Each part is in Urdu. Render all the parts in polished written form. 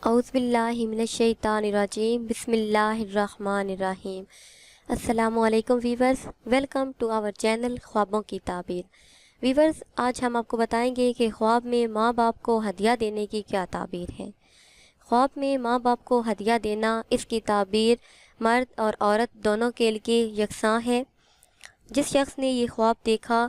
اعوذ باللہ من الشیطان الرجیم، بسم اللہ الرحمن الرحیم۔ السلام علیکم viewers, welcome to our channel خوابوں کی تعبیر۔ ویورز، آج ہم آپ کو بتائیں گے کہ خواب میں ماں باپ کو ہدیہ دینے کی کیا تعبیر ہے۔ خواب میں ماں باپ کو ہدیہ دینا، اس کی تعبیر مرد اور عورت دونوں کے لیے یکساں ہے۔ جس شخص نے یہ خواب دیکھا،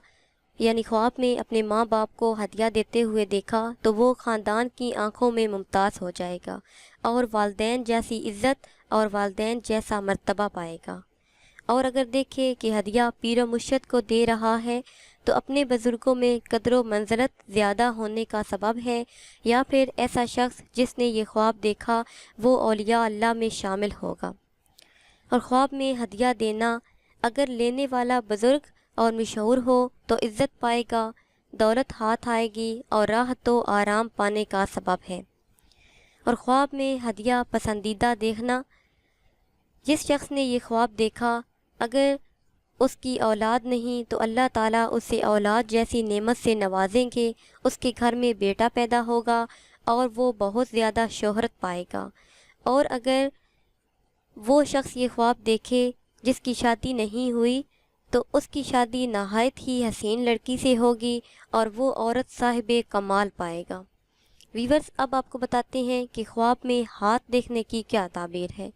یعنی خواب میں اپنے ماں باپ کو ہدیہ دیتے ہوئے دیکھا، تو وہ خاندان کی آنکھوں میں ممتاز ہو جائے گا اور والدین جیسی عزت اور والدین جیسا مرتبہ پائے گا۔ اور اگر دیکھے کہ ہدیہ پیر و مرشد کو دے رہا ہے تو اپنے بزرگوں میں قدر و منزلت زیادہ ہونے کا سبب ہے، یا پھر ایسا شخص جس نے یہ خواب دیکھا وہ اولیاء اللہ میں شامل ہوگا۔ اور خواب میں ہدیہ دینا، اگر لینے والا بزرگ اور مشہور ہو تو عزت پائے گا، دولت ہاتھ آئے گی اور راحت و آرام پانے کا سبب ہے۔ اور خواب میں ہدیہ پسندیدہ دیکھنا، جس شخص نے یہ خواب دیکھا، اگر اس کی اولاد نہیں تو اللہ تعالیٰ اسے اولاد جیسی نعمت سے نوازیں گے، اس کے گھر میں بیٹا پیدا ہوگا اور وہ بہت زیادہ شہرت پائے گا۔ اور اگر وہ شخص یہ خواب دیکھے جس کی شادی نہیں ہوئی تو اس کی شادی نہایت ہی حسین لڑکی سے ہوگی اور وہ عورت صاحب کمال پائے گا۔ ویورز، اب آپ کو بتاتے ہیں کہ خواب میں ہاتھ دیکھنے کی کیا تعبیر ہے۔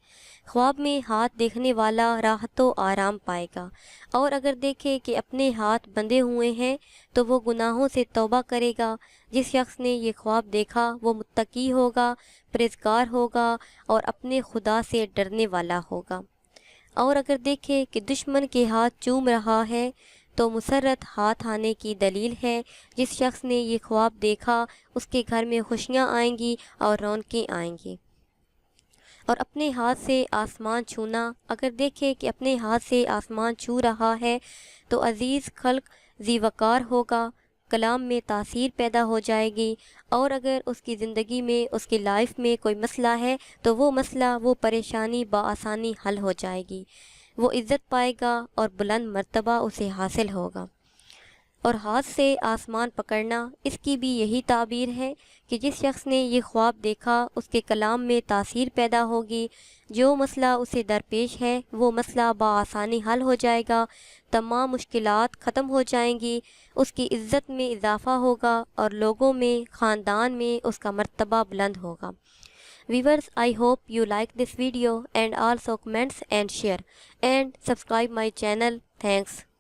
خواب میں ہاتھ دیکھنے والا راحت و آرام پائے گا، اور اگر دیکھے کہ اپنے ہاتھ بندھے ہوئے ہیں تو وہ گناہوں سے توبہ کرے گا۔ جس شخص نے یہ خواب دیکھا وہ متقی ہوگا، پرہیزگار ہوگا اور اپنے خدا سے ڈرنے والا ہوگا۔ اور اگر دیکھے کہ دشمن کے ہاتھ چوم رہا ہے تو مسرت ہاتھ آنے کی دلیل ہے۔ جس شخص نے یہ خواب دیکھا اس کے گھر میں خوشیاں آئیں گی اور رونقیں آئیں گی۔ اور اپنے ہاتھ سے آسمان چھونا، اگر دیکھے کہ اپنے ہاتھ سے آسمان چھو رہا ہے تو عزیز خلق ذی وقار ہوگا، کلام میں تاثیر پیدا ہو جائے گی۔ اور اگر اس کی زندگی میں، اس کی لائف میں کوئی مسئلہ ہے تو وہ مسئلہ، وہ پریشانی بآسانی حل ہو جائے گی، وہ عزت پائے گا اور بلند مرتبہ اسے حاصل ہوگا۔ اور ہاتھ سے آسمان پکڑنا، اس کی بھی یہی تعبیر ہے کہ جس شخص نے یہ خواب دیکھا اس کے کلام میں تاثیر پیدا ہوگی، جو مسئلہ اسے درپیش ہے وہ مسئلہ بآسانی حل ہو جائے گا، تمام مشکلات ختم ہو جائیں گی، اس کی عزت میں اضافہ ہوگا اور لوگوں میں، خاندان میں اس کا مرتبہ بلند ہوگا۔ Viewers, I hope you like this video and also comments and share and subscribe my channel. Thanks.